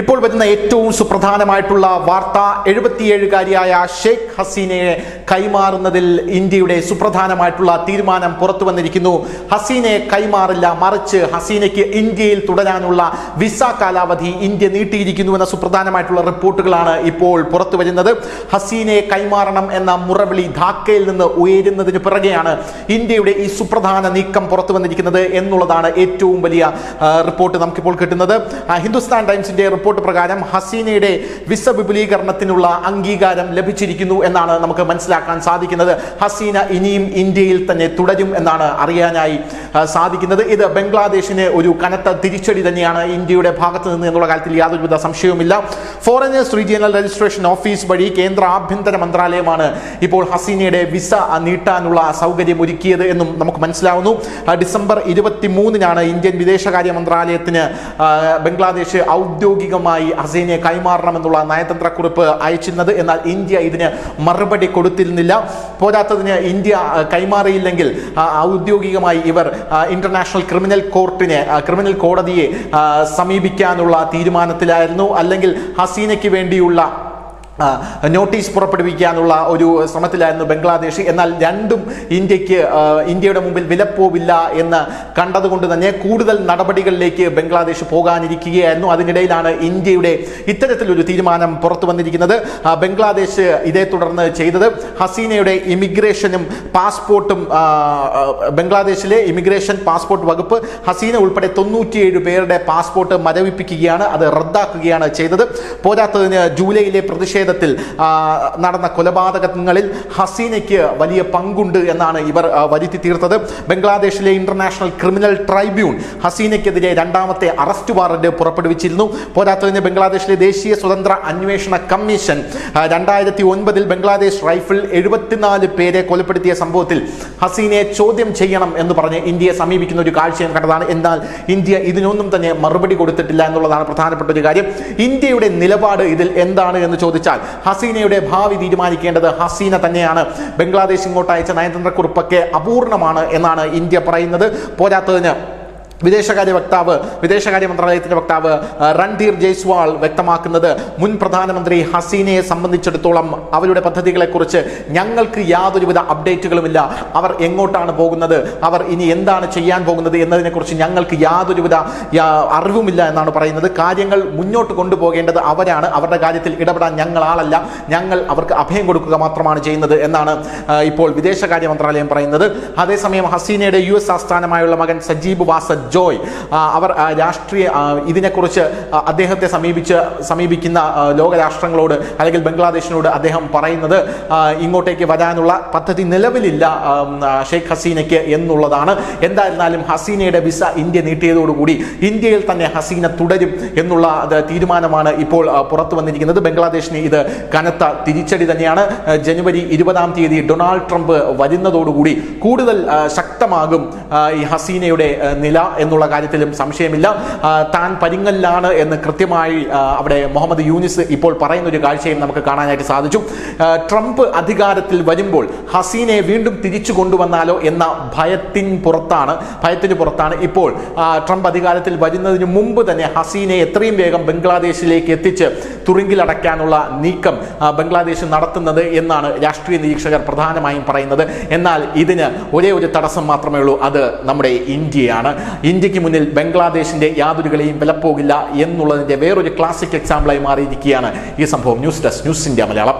ഇപ്പോൾ വരുന്ന ഏറ്റവും സുപ്രധാനമായിട്ടുള്ള വാർത്ത 77-കാരിയായ ഷെയ്ഖ് ഹസീനയെ കൈമാറുന്നതിൽ ഇന്ത്യയുടെ സുപ്രധാനമായിട്ടുള്ള തീരുമാനം പുറത്തു വന്നിരിക്കുന്നു. ഹസീനയെ കൈമാറില്ല, മറിച്ച് ഹസീനയ്ക്ക് ഇന്ത്യയിൽ തുടരാനുള്ള വിസ കാലാവധി ഇന്ത്യ നീട്ടിയിരിക്കുന്നു എന്ന സുപ്രധാനമായിട്ടുള്ള റിപ്പോർട്ടുകളാണ് ഇപ്പോൾ പുറത്തു വരുന്നത്. ഹസീനയെ കൈമാറണം എന്ന മുറവിളി ധാക്കയിൽ നിന്ന് ഉയരുന്നതിന് പിറകെയാണ് ഇന്ത്യയുടെ ഈ സുപ്രധാന നീക്കം പുറത്തു വന്നിരിക്കുന്നത് എന്നുള്ളതാണ് ഏറ്റവും വലിയ റിപ്പോർട്ട് നമുക്കിപ്പോൾ കിട്ടുന്നത്. ഹിന്ദുസ്ഥാൻ ടൈംസിന്റെ റിപ്പോർട്ട് പ്രകാരം ഹസീനയുടെ വിസ വിപുലീകരണത്തിനുള്ള അംഗീകാരം ലഭിച്ചിരിക്കുന്നു എന്നാണ് നമുക്ക് മനസ്സിലാക്കാൻ സാധിക്കുന്നത്. ഹസീന ഇനിയും ഇന്ത്യയിൽ തന്നെ തുടരും എന്നാണ് അറിയാനായി സാധിക്കുന്നത്. ഇത് ബംഗ്ലാദേശിന് ഒരു കനത്ത തിരിച്ചടി തന്നെയാണ് ഇന്ത്യയുടെ ഭാഗത്ത് നിന്ന് എന്നുള്ള കാര്യത്തിൽ യാതൊരുവിധ സംശയവുമില്ല. ഫോറിനേഴ്സ് റീജിയണൽ രജിസ്ട്രേഷൻ ഓഫീസ് വഴി കേന്ദ്ര ആഭ്യന്തര മന്ത്രാലയമാണ് ഇപ്പോൾ ഹസീനയുടെ വിസ നീട്ടാനുള്ള സൗകര്യം ഒരുക്കിയത് എന്നും നമുക്ക് മനസ്സിലാവുന്നു. ഡിസംബർ 23-നാണ് ഇന്ത്യൻ വിദേശകാര്യ മന്ത്രാലയത്തിന് ബംഗ്ലാദേശ് ഔദ്യോഗികമായി ഹസീനയെ കൈമാറണമെന്നുള്ള നയതന്ത്ര കുറിപ്പ് അയച്ചിരുന്നത്. എന്നാൽ ഇന്ത്യ ഇതിന് മറുപടി കൊടുത്തിരുന്നില്ല. പോരാത്തതിന് ഇന്ത്യ കൈമാറിയില്ലെങ്കിൽ ഔദ്യോഗികമായി ഇവർ ഇന്റർനാഷണൽ ക്രിമിനൽ കോടതിയെ സമീപിക്കാനുള്ള തീരുമാനത്തിലായിരുന്നു. അല്ലെങ്കിൽ ഹസീനയ്ക്ക് വേണ്ടിയുള്ള നോട്ടീസ് പുറപ്പെടുവിക്കാനുള്ള ഒരു ശ്രമത്തിലായിരുന്നു ബംഗ്ലാദേശ്. എന്നാൽ രണ്ടും ഇന്ത്യയുടെ മുമ്പിൽ വിലപ്പോവില്ല എന്ന് കണ്ടതുകൊണ്ട് തന്നെ കൂടുതൽ നടപടികളിലേക്ക് ബംഗ്ലാദേശ് പോകാനിരിക്കുകയായിരുന്നു. അതിനിടയിലാണ് ഇന്ത്യയുടെ ഇത്തരത്തിലൊരു തീരുമാനം പുറത്തു വന്നിരിക്കുന്നത്. ബംഗ്ലാദേശ് ഇതേ തുടർന്ന് ചെയ്തത് ഹസീനയുടെ ഇമിഗ്രേഷനും പാസ്പോർട്ടും ബംഗ്ലാദേശിലെ ഇമിഗ്രേഷൻ പാസ്പോർട്ട് വകുപ്പ് ഹസീന ഉൾപ്പെടെ 97 പേരുടെ പാസ്പോർട്ട് മരവിപ്പിക്കുകയാണ്, അത് റദ്ദാക്കുകയാണ് ചെയ്തത്. പോരാത്തതിന് ജൂലൈയിലെ പ്രതിഷേധത്തിൽ നടന്ന കൊലപാതകങ്ങളിൽ ഹസീനയ്ക്ക് വലിയ പങ്കുണ്ട് എന്നാണ് ഇവർ വരുത്തി തീർത്തത്. ബംഗ്ലാദേശിലെ international criminal Tribune ഹസീനയ്ക്കെതിരെ 2ാമത്തെ arrest warrant പുറപ്പെടുവിച്ചിരുന്നു. പോരാത്തതിന് ബംഗ്ലാദേശിലെ ദേശീയ സ്വതന്ത്ര അന്വേഷണ കമ്മീഷൻ 2009-ൽ ബംഗ്ലാദേശ് റൈഫിൾ 74 പേരെ കൊലപ്പെടുത്തിയ സംഭവത്തിൽ ഹസീനയെ ചോദ്യം ചെയ്യണം എന്ന് പറഞ്ഞ് ഇന്ത്യയെ സമീപിക്കുന്ന ഒരു കാഴ്ചയും കണ്ടതാണ്. എന്നാൽ ഇന്ത്യ ഇതിനൊന്നും തന്നെ മറുപടി കൊടുത്തിട്ടില്ല എന്നുള്ളതാണ് പ്രധാനപ്പെട്ട ഒരു കാര്യം. ഇന്ത്യയുടെ നിലപാട് ഇതിൽ എന്താണ് എന്ന് ചോദിച്ചാൽ ഹസീനയുടെ ഭാവി തീരുമാനിക്കേണ്ടത് ഹസീന തന്നെയാണ്. ബംഗ്ലാദേശ് ഇങ്ങോട്ട് അയച്ച നയതന്ത്ര കുറിപ്പൊക്കെ അപൂർണമാണ് എന്നാണ് ഇന്ത്യ പറയുന്നത്. പോരാത്തതിന് വിദേശകാര്യ മന്ത്രാലയത്തിന്റെ വക്താവ് രൺധീർ ജയ്സ്വാൾ വ്യക്തമാക്കുന്നത് മുൻ പ്രധാനമന്ത്രി ഹസീനയെ സംബന്ധിച്ചിടത്തോളം അവരുടെ പദ്ധതികളെക്കുറിച്ച് ഞങ്ങൾക്ക് യാതൊരുവിധ അപ്ഡേറ്റുകളുമില്ല. അവർ എങ്ങോട്ടാണ് പോകുന്നത്, അവർ ഇനി എന്താണ് ചെയ്യാൻ പോകുന്നത് എന്നതിനെക്കുറിച്ച് ഞങ്ങൾക്ക് യാതൊരുവിധ അറിവുമില്ല എന്നാണ് പറയുന്നത്. കാര്യങ്ങൾ മുന്നോട്ട് കൊണ്ടുപോകേണ്ടത് അവരാണ്, അവരുടെ കാര്യത്തിൽ ഇടപെടാൻ ഞങ്ങളാളല്ല, ഞങ്ങൾ അവർക്ക് അഭയം കൊടുക്കുക മാത്രമാണ് ചെയ്യുന്നത് എന്നാണ് ഇപ്പോൾ വിദേശകാര്യ മന്ത്രാലയം പറയുന്നത്. അതേസമയം ഹസീനയുടെ US ആസ്ഥാനമായുള്ള മകൻ സജീബ് വാസ ജോയ് അവർ ഇതിനെക്കുറിച്ച് അദ്ദേഹത്തെ സമീപിക്കുന്ന ലോകരാഷ്ട്രങ്ങളോട് അല്ലെങ്കിൽ ബംഗ്ലാദേശിനോട് അദ്ദേഹം പറയുന്നത് ഇങ്ങോട്ടേക്ക് വരാനുള്ള പദ്ധതി നിലവിലില്ല ഷെയ്ഖ് ഹസീനയ്ക്ക് എന്നുള്ളതാണ്. എന്തായിരുന്നാലും ഹസീനയുടെ വിസ ഇന്ത്യ നീട്ടിയതോടുകൂടി ഇന്ത്യയിൽ തന്നെ ഹസീന തുടരും എന്നുള്ള തീരുമാനമാണ് ഇപ്പോൾ പുറത്തു വന്നിരിക്കുന്നത്. ബംഗ്ലാദേശിന് ഇത് കനത്ത തിരിച്ചടി തന്നെയാണ്. ജനുവരി 20-ാം തീയതി ഡൊണാൾഡ് ട്രംപ് വരുന്നതോടുകൂടി കൂടുതൽ ശക്തമാകും ഈ ഹസീനയുടെ നില എന്നുള്ള കാര്യത്തിലും സംശയമില്ല. താൻ പരിങ്ങലിലാണ് എന്ന് കൃത്യമായി അവിടെ മുഹമ്മദ് യൂനിസ് ഇപ്പോൾ പറയുന്ന ഒരു കാഴ്ചയും നമുക്ക് കാണാനായിട്ട് സാധിച്ചു. ട്രംപ് അധികാരത്തിൽ വരുമ്പോൾ ഹസീനയെ വീണ്ടും തിരിച്ചു കൊണ്ടുവന്നാലോ എന്ന ഭയത്തിന് പുറത്താണ് ഇപ്പോൾ ട്രംപ് അധികാരത്തിൽ വരുന്നതിന് മുമ്പ് തന്നെ ഹസീനയെ എത്രയും വേഗം ബംഗ്ലാദേശിലേക്ക് എത്തിച്ച് തുറുങ്കിലടയ്ക്കാനുള്ള നീക്കം ബംഗ്ലാദേശ് നടത്തുന്നത് എന്നാണ് രാഷ്ട്രീയ നിരീക്ഷകർ പ്രധാനമായും പറയുന്നത്. എന്നാൽ ഇതിന് ഒരേ ഒരു തടസ്സം മാത്രമേ ഉള്ളൂ, അത് നമ്മുടെ ഇന്ത്യയാണ്. ഇന്ത്യക്ക് മുന്നിൽ ബംഗ്ലാദേശിന്റെ യാതൊരു കളിയും വിലപ്പോകില്ല എന്നുള്ളതിന്റെ വേറൊരു ക്ലാസിക് എക്സാമ്പിളായി മാറിയിരിക്കുകയാണ് ഈ സംഭവം. News desk, news India Malayalam.